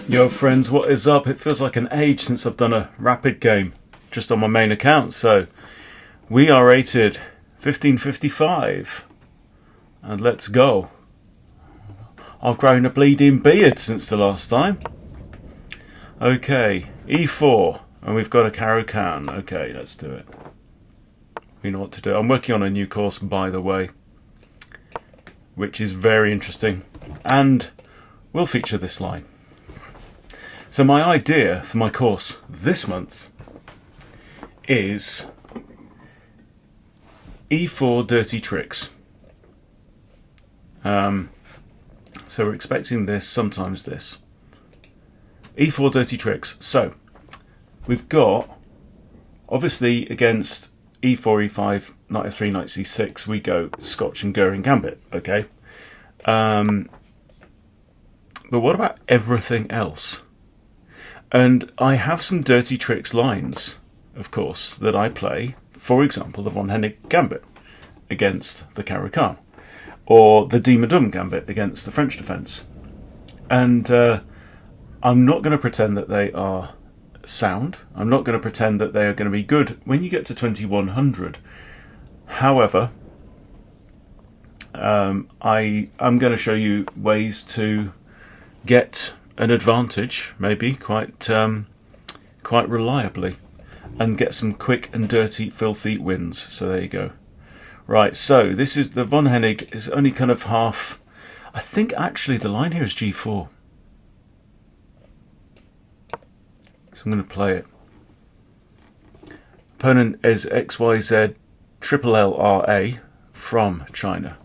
Yo friends, what is up? It feels like an age since I've done a rapid game just on my main account. So we are rated 1555 and let's go. I've grown a bleeding beard since the last time. Okay, E4 and we've got a Caro-Can. Okay, let's do it. We know what to do. I'm working on a new course, by the way, which is very interesting and will feature this line. So my idea for my course this month is E4 dirty tricks. So we're expecting this, sometimes this. E4 dirty tricks. So we've got, obviously against E4, E5, knight F3, knight C6, we go Scotch and Goering Gambit, okay? But what about everything else? And I have some dirty tricks lines, of course, that I play. For example, the Von Hennig Gambit against the Caro-Can, or the Dime Gambit against the French defence. And I'm not going to pretend that they are sound. I'm not going to pretend that they are going to be good when you get to 2100. However, I'm going to show you ways to get an advantage, maybe quite reliably, and get some quick and dirty, filthy wins. So there you go. Right, so this is the Von Hennig is only kind of half. I think actually the line here is G4. So I'm going to play it. Opponent is XYZ Triple LRA from China.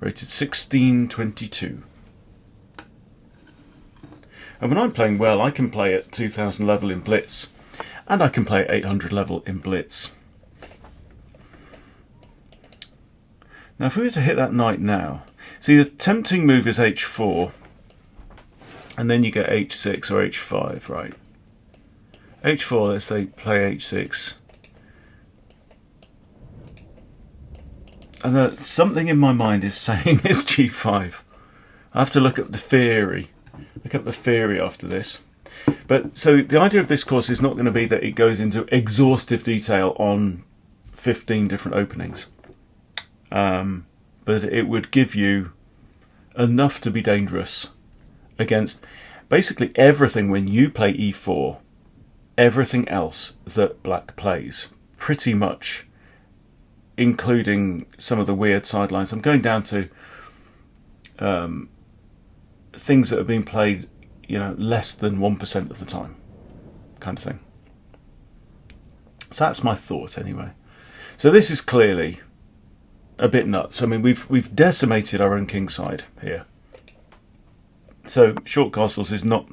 Rated 1622. And when I'm playing well, I can play at 2000 level in Blitz, and I can play at 800 level in Blitz. Now if we were to hit that knight now, see the tempting move is H4, and then you get H6 or H5, right? H4, let's say play H6. And something in my mind is saying it's G5. I have to look at the theory. Look up the theory after this. But so the idea of this course is not going to be that it goes into exhaustive detail on 15 different openings. But it would give you enough to be dangerous against basically everything when you play E4, everything else that black plays, pretty much, including some of the weird sidelines. I'm going down to things that are being played, you know, less than 1% of the time, kind of thing. So that's my thought anyway. So this is clearly a bit nuts. I mean, we've decimated our own king side here. So short castles is not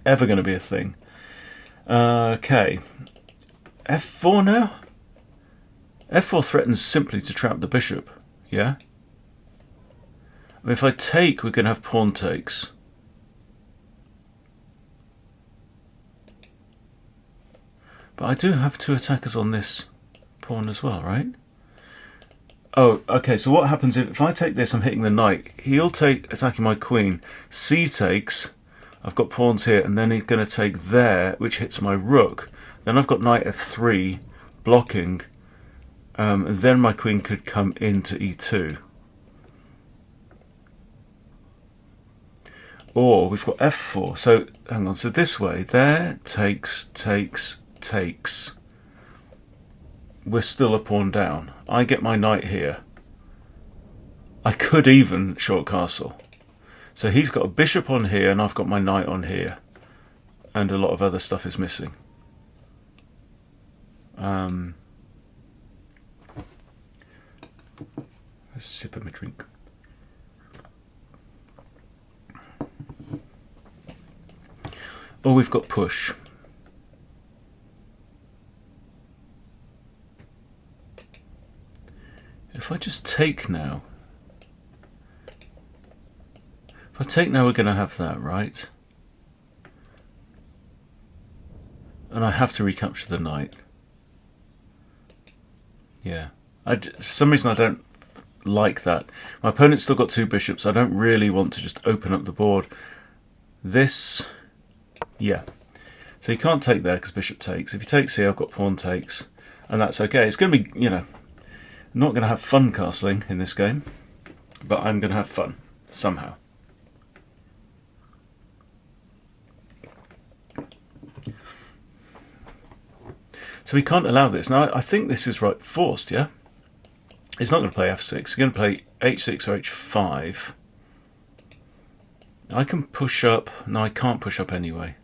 ever going to be a thing. Okay, F4 now. F4 threatens simply to trap the bishop. Yeah. If I take, we can have pawn takes. But I do have two attackers on this pawn as well, right? Oh, okay, so what happens if I take this, I'm hitting the knight. He'll take, attacking my queen. C takes, I've got pawns here, and then he's going to take there, which hits my rook. Then I've got knight F3 blocking, and then my queen could come into E2. Or we've got F4, so hang on, so this way, there, takes, we're still a pawn down. I get my knight here. I could even short castle. So he's got a bishop on here and I've got my knight on here. And a lot of other stuff is missing. Let's sip of my drink. Or we've got push. If I just take now, if I take now, we're going to have that, right? And I have to recapture the knight. Yeah. For some reason I don't like that. My opponent's still got two bishops. I don't really want to just open up the board This, yeah. So you can't take there because bishop takes. If he takes here, I've got pawn takes, and that's okay. It's going to be, you know, I'm not going to have fun castling in this game, but I'm going to have fun somehow. So we can't allow this. Now, I think this is right forced, yeah? He's not going to play f6. He's going to play h6 or h5. I can push up. No, I can't push up anyway.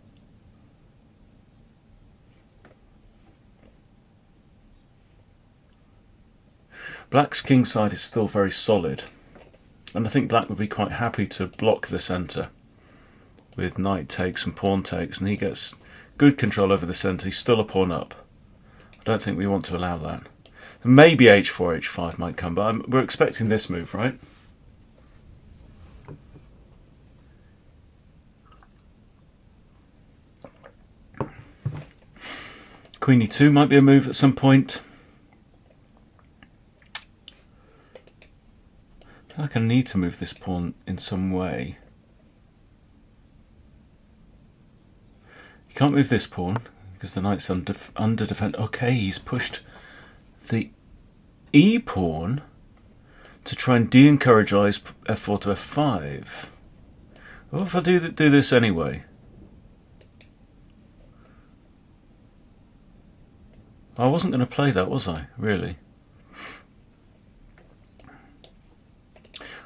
Black's king side is still very solid. And I think black would be quite happy to block the centre with knight takes and pawn takes. And he gets good control over the centre. He's still a pawn up. I don't think we want to allow that. Maybe h4, h5 might come, but we're expecting this move, right? Queen e2 might be a move at some point. I feel like I need to move this pawn in some way. You can't move this pawn because the knight's under defend. Okay, he's pushed the e pawn to try and de-encourage f4 to f5. What if I do this anyway? I wasn't going to play that, was I? Really?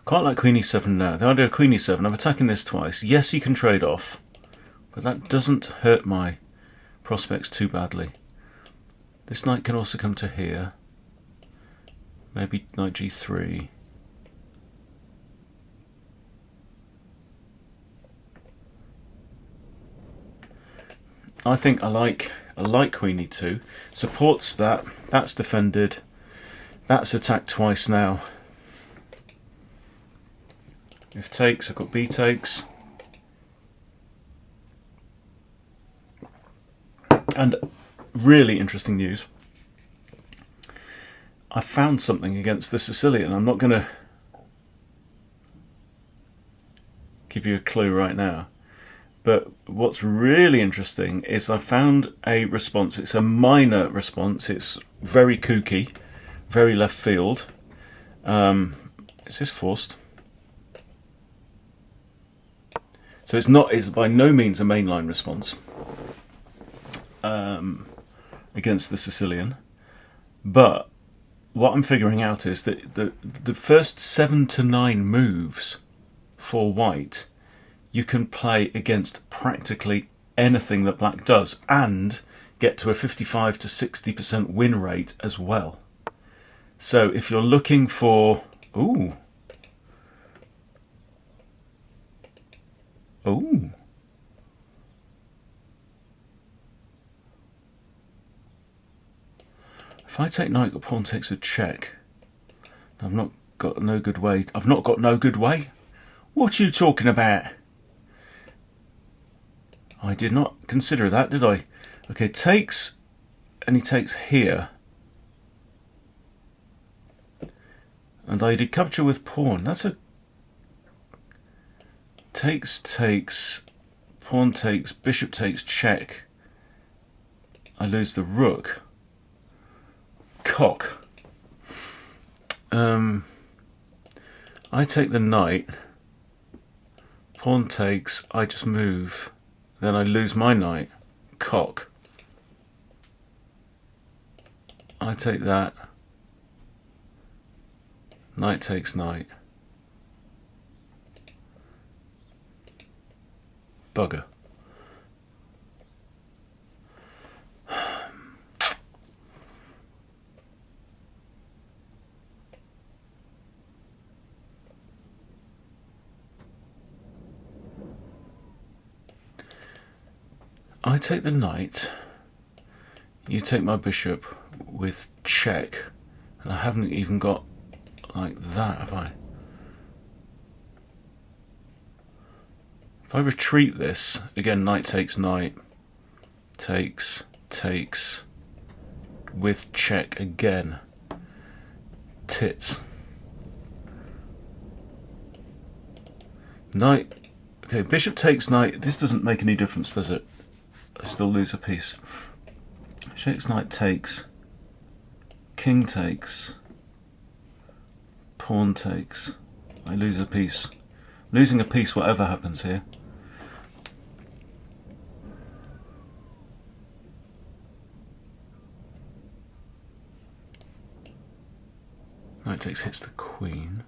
Quite like queen e7 now. The idea of queen e7, I'm attacking this twice. Yes, you can trade off, but that doesn't hurt my prospects too badly. This knight can also come to here. Maybe knight g3. I think I like queen e2. Supports that. That's defended. That's attacked twice now. If takes, I've got b takes. And really interesting news. I found something against the Sicilian. I'm not going to give you a clue right now. But what's really interesting is I found a response. It's a minor response. It's very kooky, very left field. Is this forced? So it's by no means a mainline response against the Sicilian. But what I'm figuring out is that the first 7 to 9 moves for white you can play against practically anything that black does and get to a 55 to 60% win rate as well. So if you're looking for... Ooh. Ooh. If I take knight, pawn takes a check. I've not got no good way. I've not got no good way? What are you talking about? I did not consider that, did I? Okay, takes, and he takes here. And I did capture with pawn. That's a... Takes, pawn takes, bishop takes, check. I lose the rook. Cock. I take the knight. Pawn takes, I just move. Then I lose my knight. Cock. I take that. Knight takes knight. Bugger. I take the knight, you take my bishop with check, and I haven't even got like that, have I? If I retreat this, again knight takes knight, takes, with check again, tits. Knight, Okay, bishop takes knight. This doesn't make any difference, does it? I still lose a piece. Takes knight takes. King takes. Pawn takes. I lose a piece. Losing a piece whatever happens here. Knight takes hits the queen.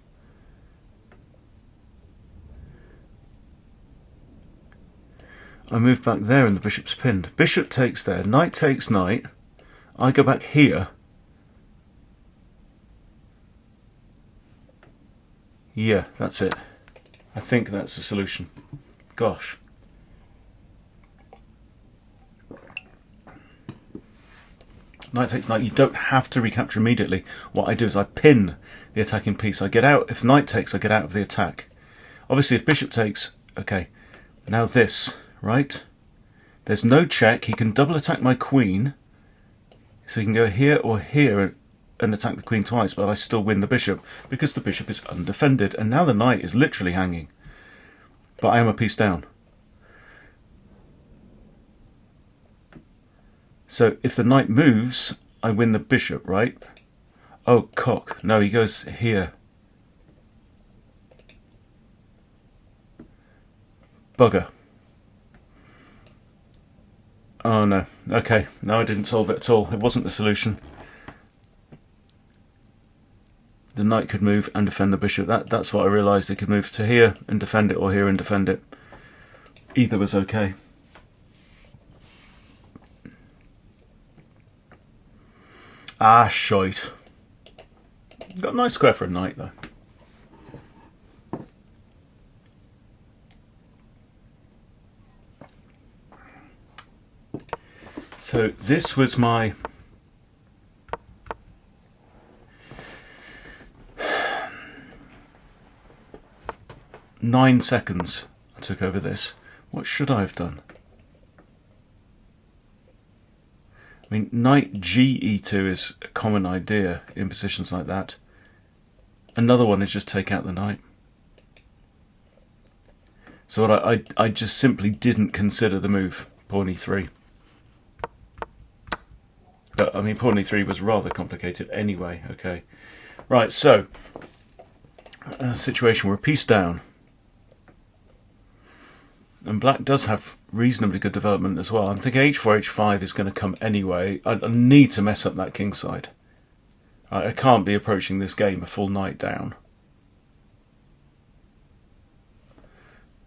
I move back there and the bishop's pinned. Bishop takes there. Knight takes knight. I go back here. Yeah, that's it. I think that's the solution. Gosh. Knight takes knight. You don't have to recapture immediately. What I do is I pin the attacking piece. I get out. If knight takes, I get out of the attack. Obviously, if bishop takes, okay. Now this, right? There's no check. He can double attack my queen. So he can go here or here and attack the queen twice, but I still win the bishop because the bishop is undefended. And now the knight is literally hanging. But I am a piece down. So if the knight moves, I win the bishop, right? Oh, cock. No, he goes here. Bugger. Oh no. Okay. No, I didn't solve it at all. It wasn't the solution. The knight could move and defend the bishop. That's what I realised. They could move to here and defend it, or here and defend it. Either was okay. Ah, shite. Got a nice square for a knight, though. So this was my (9 seconds I took over this. What should I have done? I mean, knight GE2 is a common idea in positions like that. Another one is just take out the knight. So what I just simply didn't consider the move, pawn e3. But, I mean, pawn e3 was rather complicated anyway. Okay. Right, so, a situation where a piece down. And black does have reasonably good development as well. I'm thinking h4, h5 is going to come anyway. I need to mess up that king side. I can't be approaching this game a full knight down.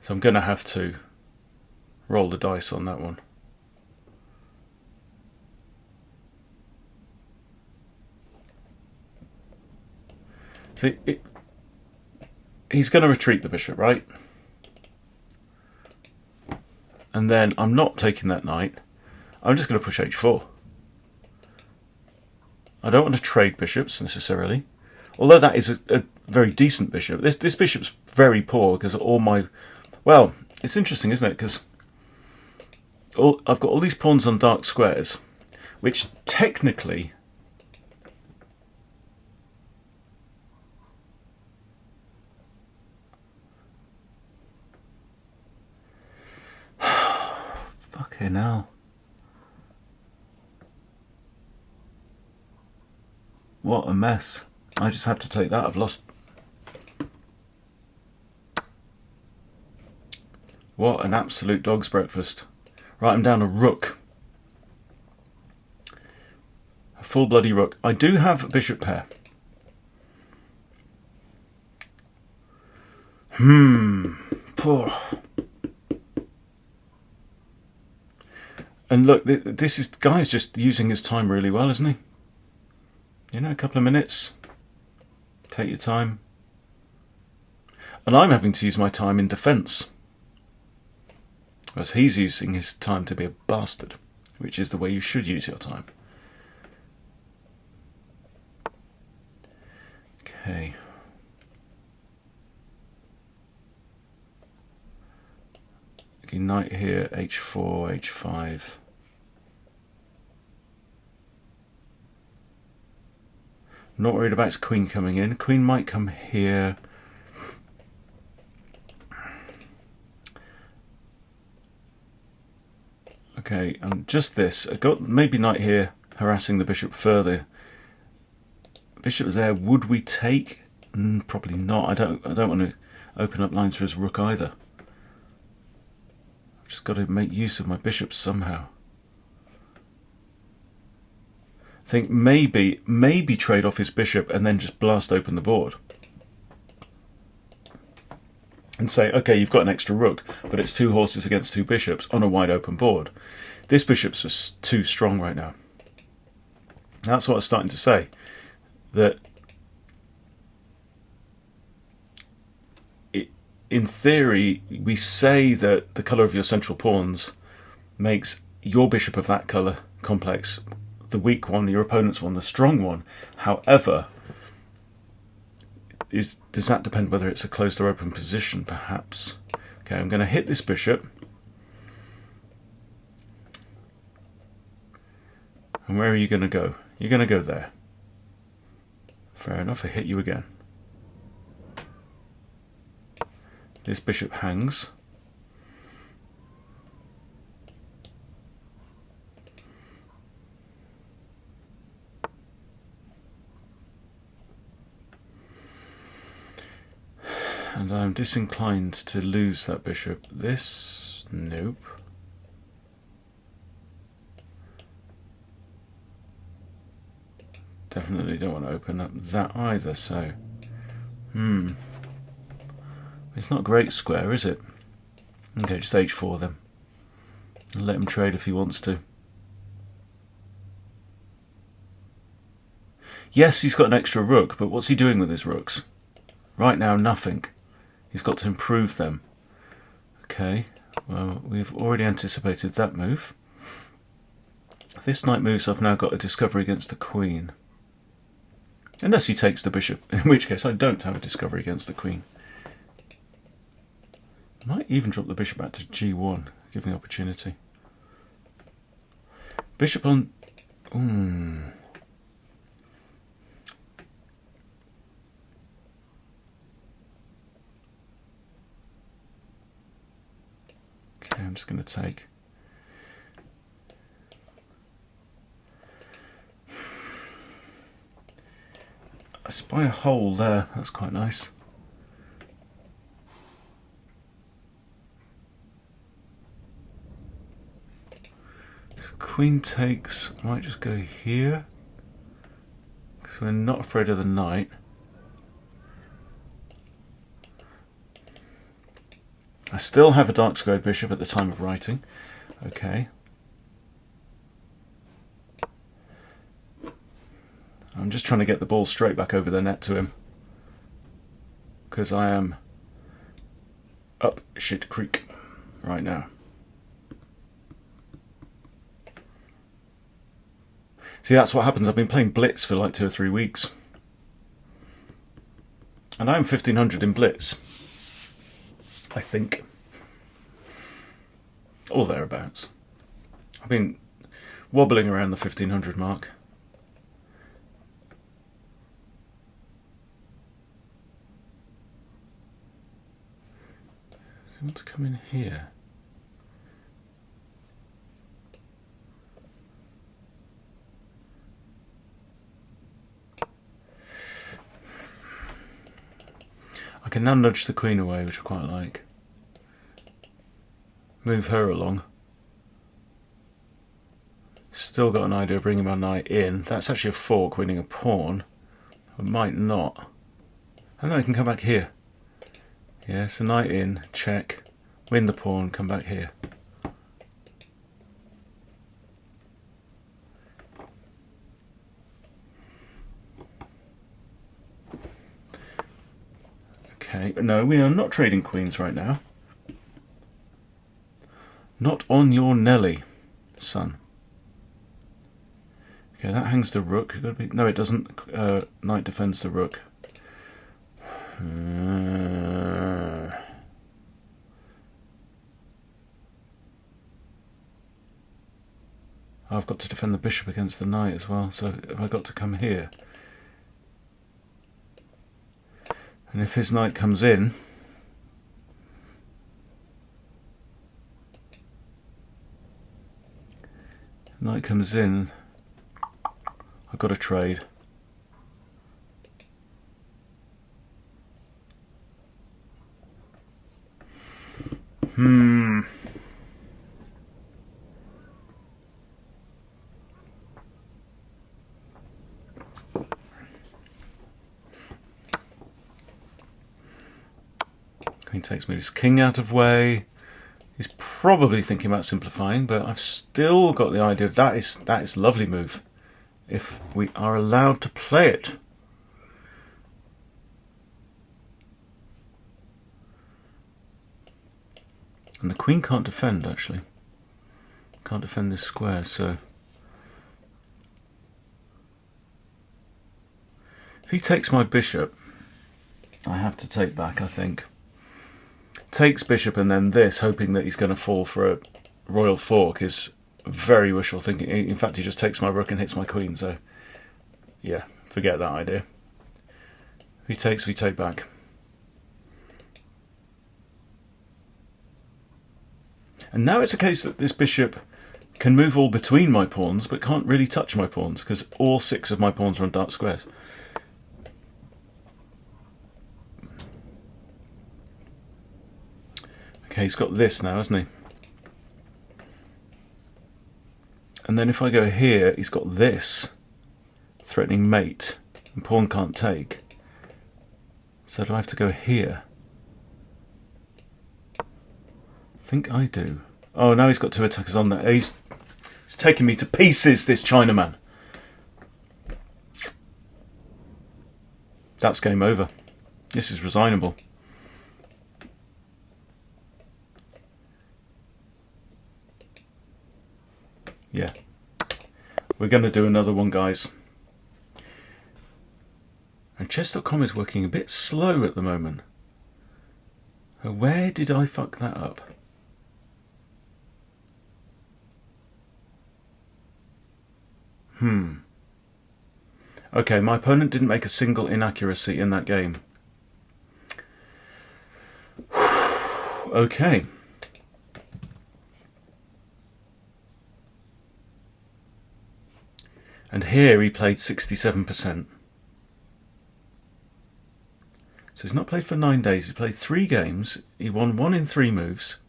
So I'm going to have to roll the dice on that one. See, he's going to retreat the bishop, right? And then I'm not taking that knight. I'm just going to push h4. I don't want to trade bishops necessarily. Although that is a very decent bishop. This bishop's very poor because all my... Well, it's interesting, isn't it? Because I've got all these pawns on dark squares, which technically... Fucking hell. What a mess. I just had to take that. I've lost... What an absolute dog's breakfast. Right, I'm down a rook. A full bloody rook. I do have a bishop pair. Poor. And look, this guy's just using his time really well, isn't he? You know, a couple of minutes. Take your time. And I'm having to use my time in defence. Whereas he's using his time to be a bastard, which is the way you should use your time. Okay. Okay, knight here, h4, h5. Not worried about his queen coming in. Queen might come here. Okay, just this. I got maybe knight here, harassing the bishop further. Bishop's there. Would we take? Probably not. I don't want to open up lines for his rook either. I've just got to make use of my bishops somehow. I think maybe trade off his bishop and then just blast open the board. And say, okay, you've got an extra rook, but it's 2 horses against 2 bishops on a wide open board. This bishop's just too strong right now. That's what I was starting to say. That in theory, we say that the colour of your central pawns makes your bishop of that colour complex the weak one, your opponent's one, the strong one. However, does that depend whether it's a closed or open position, perhaps? Okay, I'm going to hit this bishop. And where are you going to go? You're going to go there. Fair enough, I hit you again. This bishop hangs. And I'm disinclined to lose that bishop. This, nope. Definitely don't want to open up that either, so... It's not a great square, is it? Okay, just h4 then. And let him trade if he wants to. Yes, he's got an extra rook, but what's he doing with his rooks? Right now, nothing. He's got to improve them. Okay, well, we've already anticipated that move. If this knight moves, I've now got a discovery against the queen. Unless he takes the bishop, in which case I don't have a discovery against the queen. Might even drop the bishop back to g1, give me opportunity. Bishop on... Okay, I'm just going to take... I spy a hole there, that's quite nice. Queen takes, might just go here, because we're not afraid of the knight. I still have a dark squared bishop at the time of writing. Okay. I'm just trying to get the ball straight back over the net to him, because I am up shit creek right now. See, that's what happens. I've been playing Blitz for like 2 or 3 weeks. And I'm 1500 in Blitz. I think. Or thereabouts. I've been wobbling around the 1500 mark. So I want to come in here. I can now nudge the queen away, which I quite like. Move her along. Still got an idea of bringing my knight in. That's actually a fork, winning a pawn. I might not. And then I can come back here. Yeah, so knight in, check, win the pawn, come back here. Okay, no, we are not trading queens right now. Not on your Nelly, son. Okay, that hangs the rook. No, it doesn't. Knight defends the rook. I've got to defend the bishop against the knight as well, so have I got to come here? And if his knight comes in, Knight comes in. I've got to trade. Queen takes, moves king out of way. He's probably thinking about simplifying, but I've still got the idea of that is lovely move, if we are allowed to play it. And the queen can't defend, actually. Can't defend this square, so... If he takes my bishop, I have to take back, I think. Takes bishop and then this, hoping that he's going to fall for a royal fork, is very wishful thinking. In fact, he just takes my rook and hits my queen, so... Yeah, forget that idea. If he takes, we take back. And now it's a case that this bishop can move all between my pawns, but can't really touch my pawns, because all 6 of my pawns are on dark squares. Okay, he's got this now, hasn't he? And then if I go here, he's got this, threatening mate, and pawn can't take. So do I have to go here? I think I do. Oh, now he's got 2 attackers on there. He's taking me to pieces, this Chinaman. That's game over. This is resignable. Yeah. We're going to do another one, guys. And chess.com is working a bit slow at the moment. Where did I fuck that up? Okay, my opponent didn't make a single inaccuracy in that game. Okay. And here he played 67%. So he's not played for 9 days. He's played 3 games. He won 1 in 3 moves.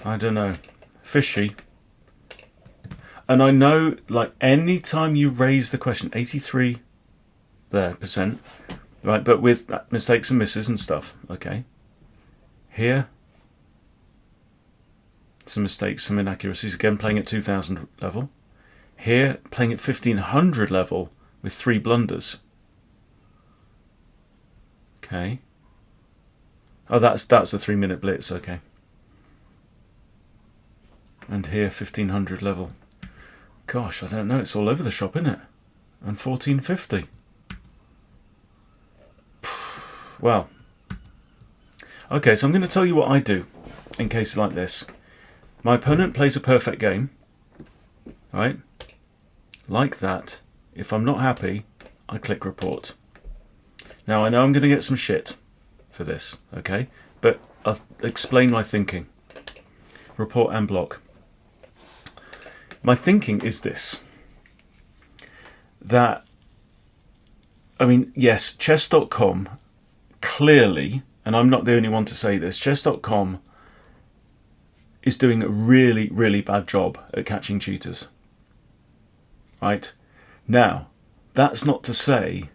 I don't know. Fishy. And I know, like, any time you raise the question, 83% there, right, but with mistakes and misses and stuff, okay. Here, some mistakes, some inaccuracies, again playing at 2000 level. Here, playing at 1500 level with 3 blunders. Okay. Oh, that's the 3-minute blitz, okay. And here, 1500 level. Gosh, I don't know, it's all over the shop, isn't it? And 1450. Well. Okay, so I'm going to tell you what I do in cases like this. My opponent plays a perfect game. Right? Like that. If I'm not happy, I click report. Now, I know I'm going to get some shit for this, okay? But I'll explain my thinking. Report and block. My thinking is this. That, I mean, yes, chess.com clearly, and I'm not the only one to say this, chess.com is doing a really, really bad job at catching cheaters. Right? Now, that's not to say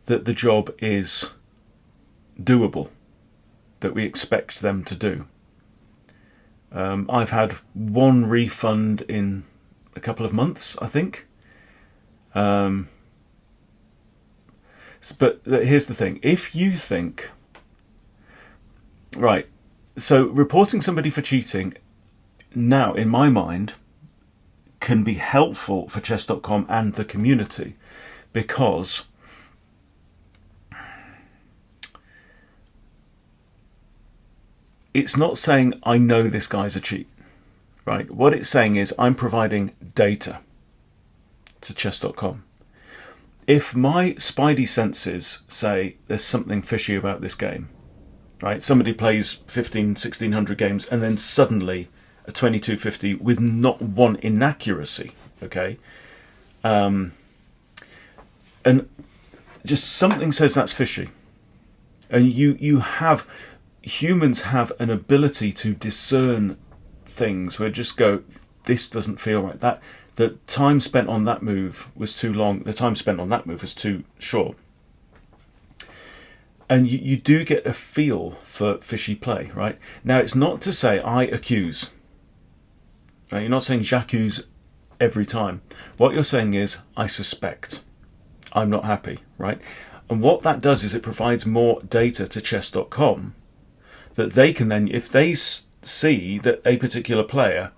that the job is doable, that we expect them to do. I've had 1 refund in a couple of months, I think. But here's the thing. If you think... Right, so reporting somebody for cheating, now, in my mind, can be helpful for chess.com and the community, because it's not saying I know this guy's a cheat, right? What it's saying is I'm providing data to chess.com. If my spidey senses say there's something fishy about this game, right? Somebody plays 1600 games and then suddenly a 2250 with not one inaccuracy, okay? And just something says that's fishy. And humans have an ability to discern things where just go, this doesn't feel right. The time spent on that move was too long. The time spent on that move was too short. And you do get a feel for fishy play, right? Now, it's not to say I accuse. Right? You're not saying j'accuse every time. What you're saying is I suspect. I'm not happy, right? And what that does is it provides more data to chess.com that they can then, if they see that a particular player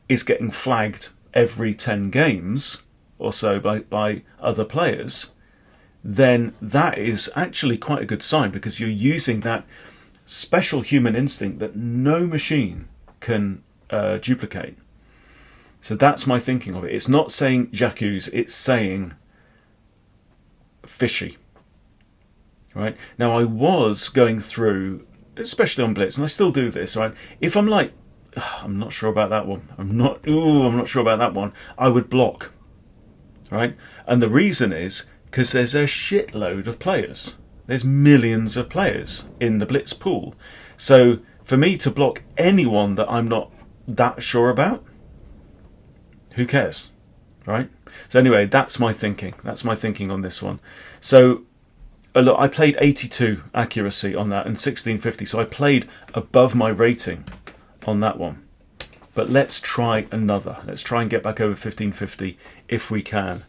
is getting flagged every 10 games or so by other players, then that is actually quite a good sign, because you're using that special human instinct that no machine can duplicate. So that's my thinking of it. It's not saying j'accuse, it's saying fishy. Right? Now, I was going through, especially on Blitz, and I still do this, right? If I'm like, I'm not sure about that one, I'm not sure about that one, I would block. Right? And the reason is because there's a shitload of players. There's millions of players in the Blitz pool. So for me to block anyone that I'm not that sure about, who cares? Right? So anyway, that's my thinking. That's my thinking on this one. So look, I played 82 accuracy on that and 1650. So I played above my rating on that one. But let's try another. Let's try and get back over 1550 if we can.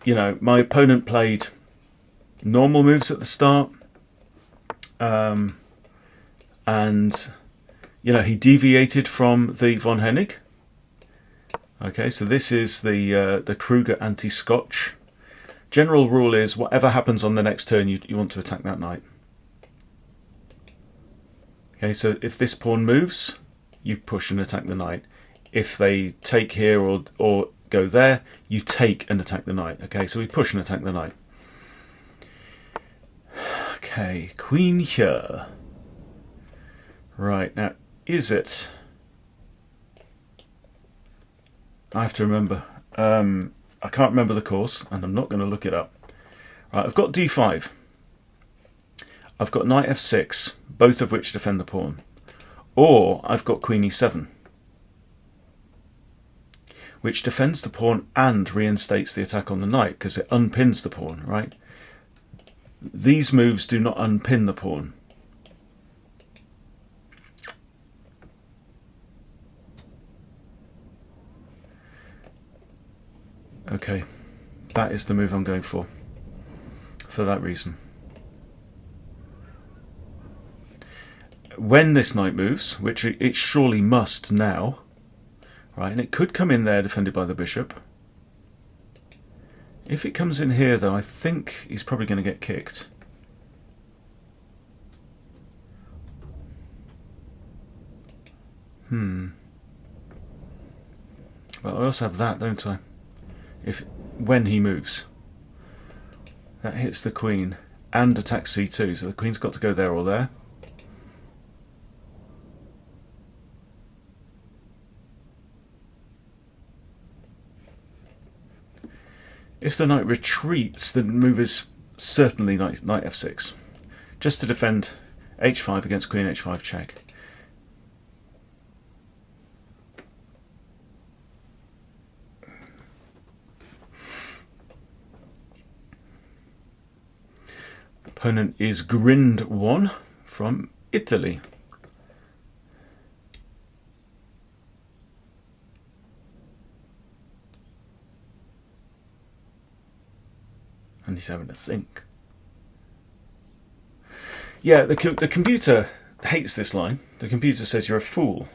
You know, my opponent played normal moves at the start. And, you know, he deviated from the von Hennig. Okay, so this is the Kruger anti-Scotch. General rule is whatever happens on the next turn, you want to attack that knight. Okay, so if this pawn moves, you push and attack the knight. If they take here or go there, you take and attack the knight. Okay, so we push and attack the knight. Okay, queen here. Right, now, is it... I have to remember. I can't remember the course, and I'm not going to look it up. Right, I've got d5. I've got knight f6, both of which defend the pawn. Or I've got queen e7, which defends the pawn and reinstates the attack on the knight, because it unpins the pawn, right? These moves do not unpin the pawn. Okay, that is the move I'm going for that reason. When this knight moves, which it surely must now, right, and it could come in there defended by the bishop. If it comes in here, though, I think he's probably going to get kicked. Well, I also have that, don't I? When he moves, that hits the queen and attacks c2, so the queen's got to go there or there. If the knight retreats, the move is certainly knight f6, just to defend h5 against queen h5 check. Opponent is Grind1 from Italy. And he's having to think. Yeah, the computer hates this line. The computer says you're a fool.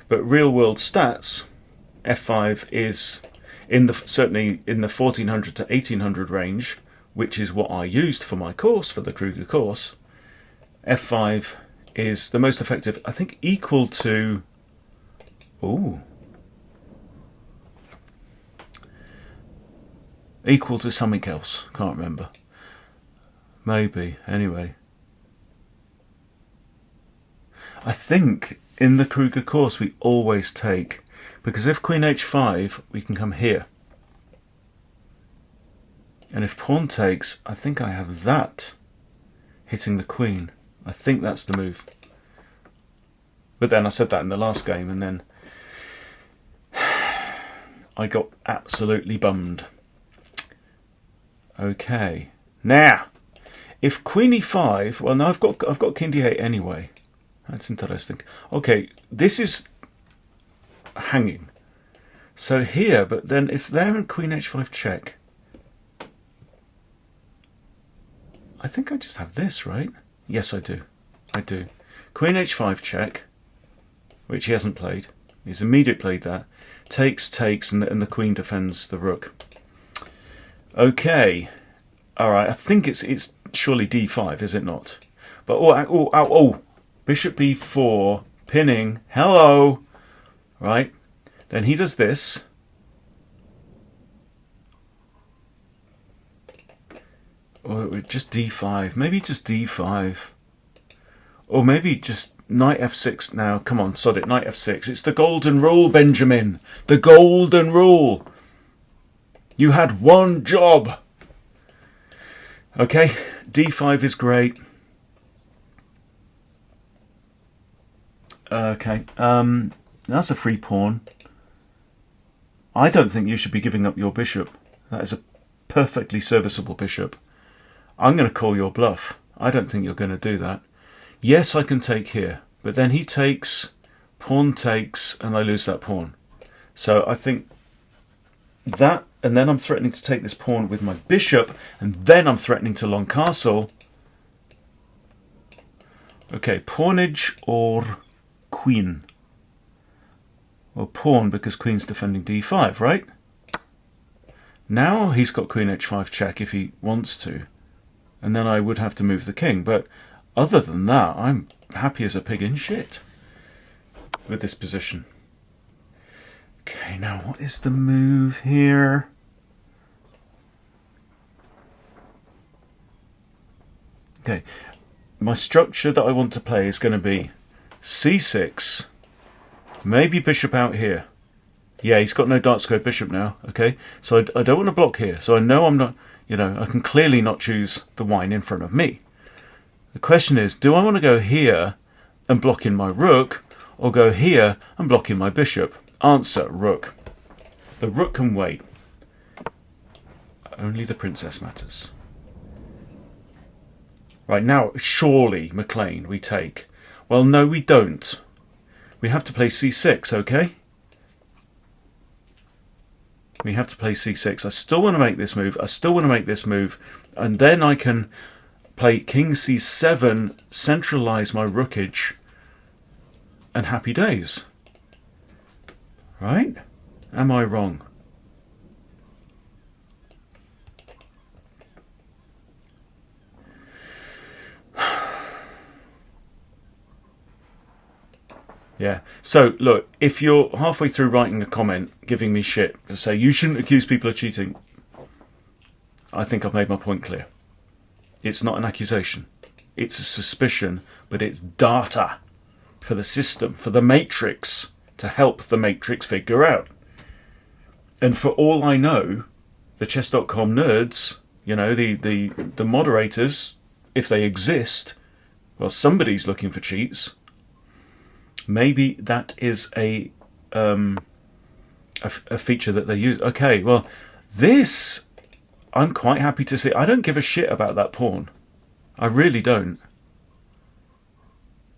But real world stats, f5 is certainly in the 1400 to 1800 range, which is what I used for my course, for the Kruger course. f5 is the most effective, I think, equal to... equal to something else. Can't remember. Maybe. Anyway. I think in the Kruger course we always take, because if queen h5, we can come here. And if pawn takes, I think I have that hitting the queen. I think that's the move. But then I said that in the last game, and then I got absolutely bummed. Okay, now if queen e5, well, no, I've got king d8 anyway. That's interesting. Okay, this is hanging. So here, but then if they're in queen h5 check, I think I just have this, right? Yes, I do. I do. Queen h5 check, which he hasn't played. He's immediately played that. Takes, takes, and the queen defends the rook. Okay. All right. I think it's surely d5, is it not? But oh, bishop b4, pinning. Hello. Right. Then he does this. Or just d5. Maybe just d5. Or maybe just knight f6 now. Come on, sod it. Knight f6. It's the golden rule, Benjamin. The golden rule. You had one job. Okay, d5 is great. Okay, that's a free pawn. I don't think you should be giving up your bishop. That is a perfectly serviceable bishop. I'm going to call your bluff. I don't think you're going to do that. Yes, I can take here, but then he takes, pawn takes, and I lose that pawn. So I think that, and then I'm threatening to take this pawn with my bishop, and then I'm threatening to long castle. Okay, pawnage or queen? Well, pawn, because queen's defending d5, right? Now he's got queen h5 check if he wants to, and then I would have to move the king, but other than that, I'm happy as a pig in shit with this position. Okay, now what is the move here? Okay, my structure that I want to play is going to be c6, maybe bishop out here. Yeah, he's got no dark square bishop now, okay? So I don't want to block here, so I know I'm not, you know, I can clearly not choose the wine in front of me. The question is, do I want to go here and block in my rook, or go here and block in my bishop? Answer, rook. The rook can wait. Only the princess matters. Right, now, surely, McLean, we take. Well, no, we don't. We have to play c6, okay? We have to play c6. I still want to make this move. I still want to make this move. And then I can play king c7, centralise my rookage, and happy days. Right? Am I wrong? Yeah. So, look, if you're halfway through writing a comment giving me shit to say you shouldn't accuse people of cheating, I think I've made my point clear. It's not an accusation. It's a suspicion, but it's data for the system, for the matrix, to help the matrix figure out. And for all I know, the chess.com nerds, you know, the moderators, if they exist, well, somebody's looking for cheats. Maybe that is a feature that they use. Okay, well, this I'm quite happy to see. I don't give a shit about that pawn. I really don't.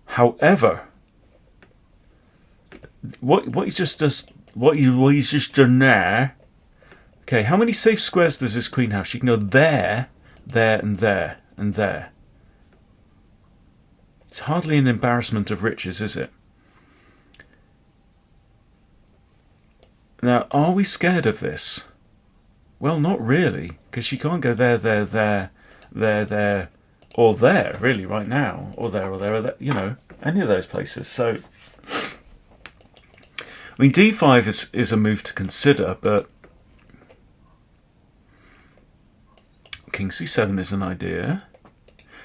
However, what he's just done there. Okay, how many safe squares does this queen have? She can go there, there, and there, and there. It's hardly an embarrassment of riches, is it? Now, are we scared of this? Well, not really, because she can't go there, there, there, there, there, or there, really, right now, or there, or there, you know, any of those places. So, I mean, d5 is a move to consider, but king c7 is an idea.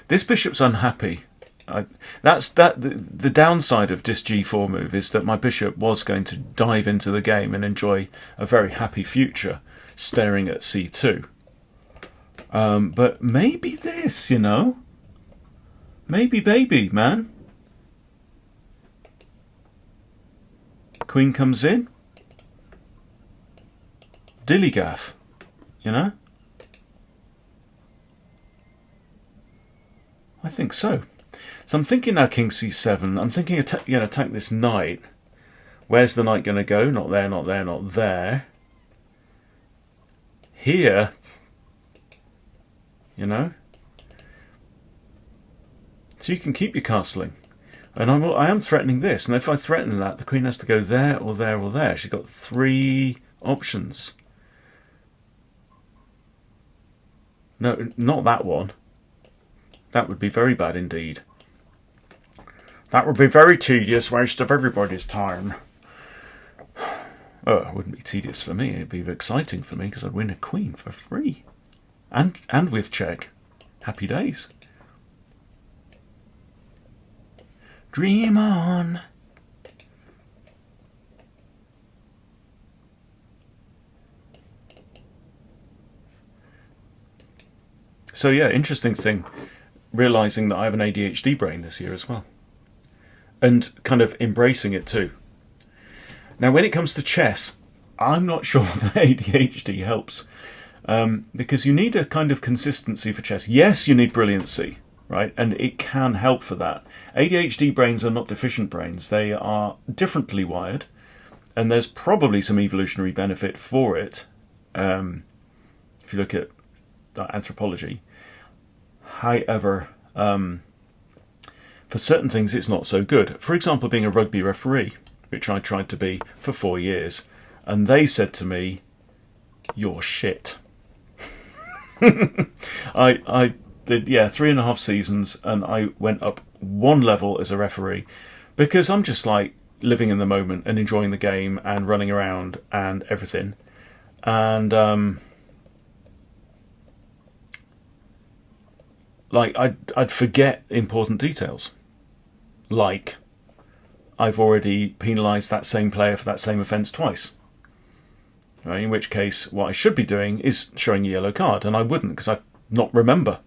This bishop's unhappy. The downside of this g4 move is that my bishop was going to dive into the game and enjoy a very happy future staring at c2. But maybe this, you know, maybe baby, man. Queen comes in, dillygaff, you know. I think so. So I'm thinking now king c7. I'm thinking, attack this knight. Where's the knight going to go? Not there, not there, not there. Here, you know. So you can keep your castling. And I am threatening this. And if I threaten that, the queen has to go there or there or there. She's got 3 options. No, not that one. That would be very bad indeed. That would be very tedious, waste of everybody's time. Oh, it wouldn't be tedious for me. It'd be exciting for me because I'd win a queen for free. And with check. Happy days. Dream on. So yeah, interesting thing. Realising that I have an ADHD brain this year as well. And kind of embracing it too. Now when it comes to chess, I'm not sure that ADHD helps. Because you need a kind of consistency for chess. Yes, you need brilliancy, right? And it can help for that. ADHD brains are not deficient brains. They are differently wired. And there's probably some evolutionary benefit for it. If you look at anthropology. However, for certain things it's not so good. For example, being a rugby referee, which I tried to be for 4 years. And they said to me, "You're shit." I did 3.5 seasons, and I went up 1 level as a referee because I'm just like living in the moment and enjoying the game and running around and everything. And like I'd forget important details, like I've already penalised that same player for that same offence twice. Right, in which case, what I should be doing is showing a yellow card, and I wouldn't because I'd not remember.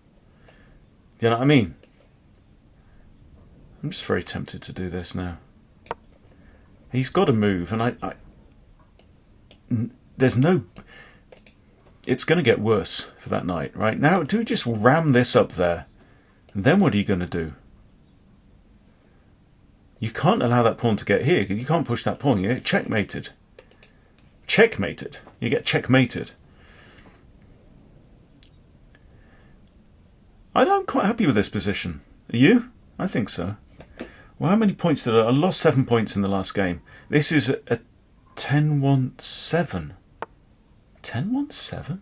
You know what I mean? I'm just very tempted to do this now. He's got to move, and there's no. It's going to get worse for that knight, right? Now, do we just ram this up there? And then what are you going to do? You can't allow that pawn to get here. You can't push that pawn. You get checkmated. Checkmated. You get checkmated. I'm quite happy with this position. Are you? I think so. Well, how many points did I lost 7 points in the last game. This is a 10-1-7. 10-1-7?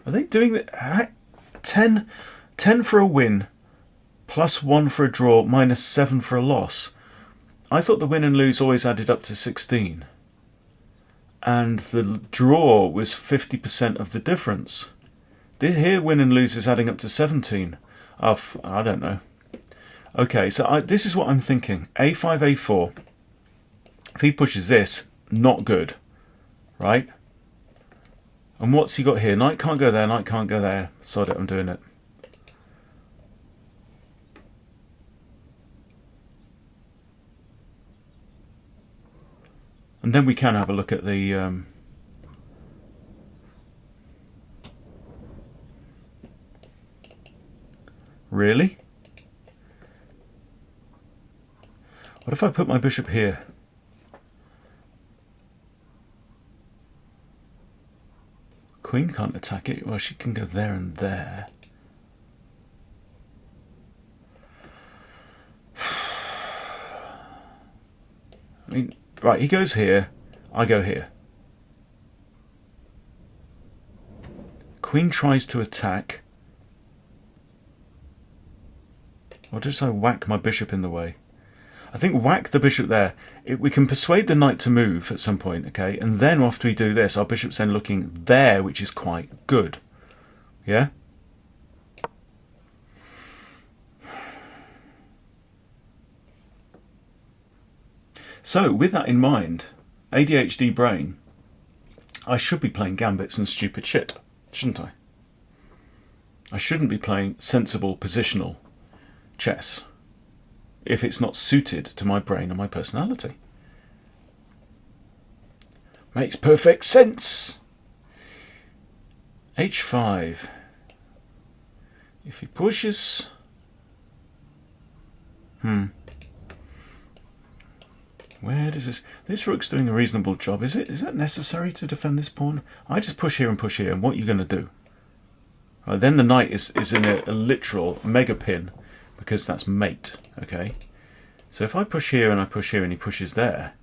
Are they doing that? 10 for a win, plus 1 for a draw, minus 7 for a loss. I thought the win and lose always added up to 16. And the draw was 50% of the difference. This here win and lose is adding up to 17. I don't know. Okay, so this is what I'm thinking. A5, A4. If he pushes this, not good. Right? And what's he got here? Knight can't go there, knight can't go there. Sod it, I'm doing it. And then we can have a look at the really? What if I put my bishop here? Queen can't attack it. Well, she can go there and there. I mean, right, he goes here, I go here. Queen tries to attack. Or just I whack my bishop in the way. I think whack the bishop there. We can persuade the knight to move at some point, okay? And then after we do this, our bishop's then looking there, which is quite good. Yeah? So, with that in mind, ADHD brain, I should be playing gambits and stupid shit, shouldn't I? I shouldn't be playing sensible positional chess if it's not suited to my brain and my personality. Makes perfect sense. H5. If he pushes... Where does this... This rook's doing a reasonable job. Is that necessary to defend this pawn? I just push here, and what are you going to do? Then the knight is in a literal mega pin, because that's mate, okay? So if I push here and I push here and he pushes there,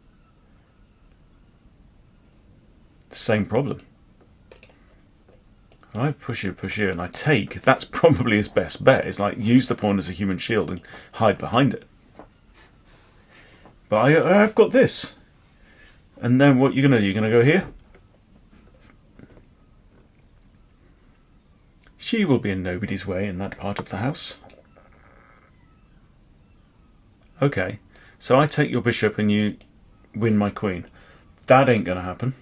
same problem. If I push here and I take, that's probably his best bet. It's like use the pawn as a human shield and hide behind it. But I've got this. And then what you're going to do? You're going to go here? She will be in nobody's way in that part of the house. Okay, so I take your bishop and you win my queen. That ain't going to happen.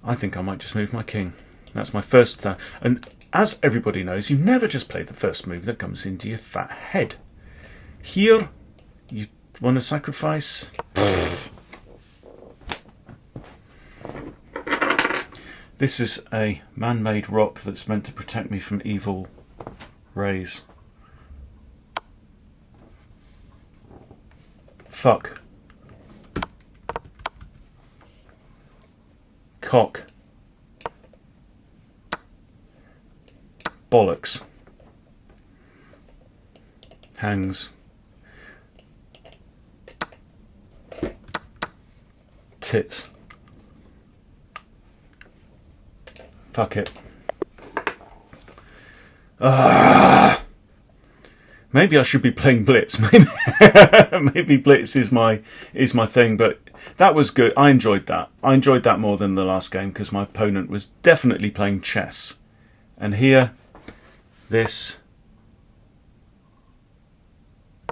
I think I might just move my king. That's my first thing. And as everybody knows, you never just play the first move that comes into your fat head. Here, you want to sacrifice? This is a man-made rock that's meant to protect me from evil rays. Fuck. Cock. Bollocks. Hangs. Tits. Fuck it. Maybe I should be playing Blitz. Maybe Blitz is my thing, but that was good. I enjoyed that. I enjoyed that more than the last game because my opponent was definitely playing chess. And here, that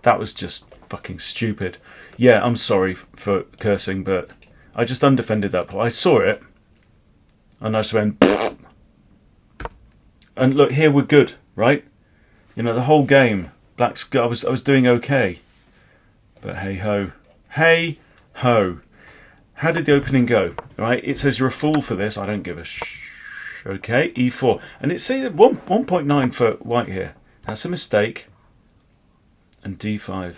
was just fucking stupid. Yeah, I'm sorry for cursing, but I just undefended that pawn. I saw it, and I just went, and look, here we're good, right? You know, the whole game, Black's, I was doing okay. But hey ho. Hey ho. How did the opening go? Right, it says you're a fool for this. I don't give a okay, e4. And it says 1.9 for white here. That's a mistake. And d5.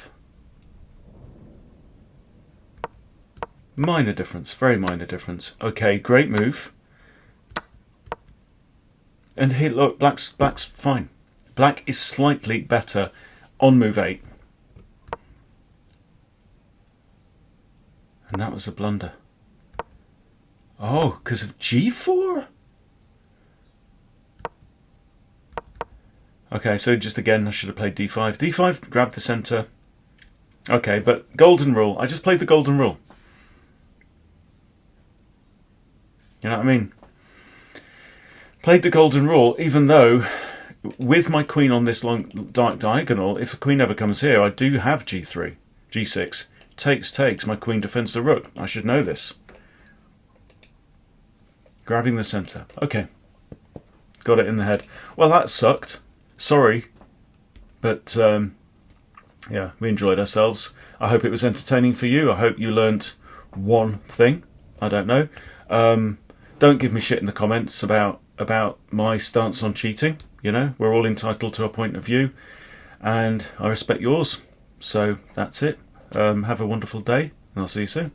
Minor difference, very minor difference. Okay, great move. And here, look, black's fine. Black is slightly better on move 8. And that was a blunder. Oh, because of g4? Okay, so just again, I should have played d5. d5, grab the centre. Okay, but golden rule. I just played the golden rule. You know what I mean? Played the golden rule, even though with my queen on this long dark diagonal, if the queen ever comes here, I do have g3, g6. Takes, my queen defends the rook. I should know this. Grabbing the centre. Okay. Got it in the head. Well, that sucked. Sorry. But, yeah, we enjoyed ourselves. I hope it was entertaining for you. I hope you learnt one thing. I don't know. Don't give me shit in the comments about my stance on cheating. You know, we're all entitled to a point of view, and I respect yours. So that's it. Have a wonderful day, and I'll see you soon.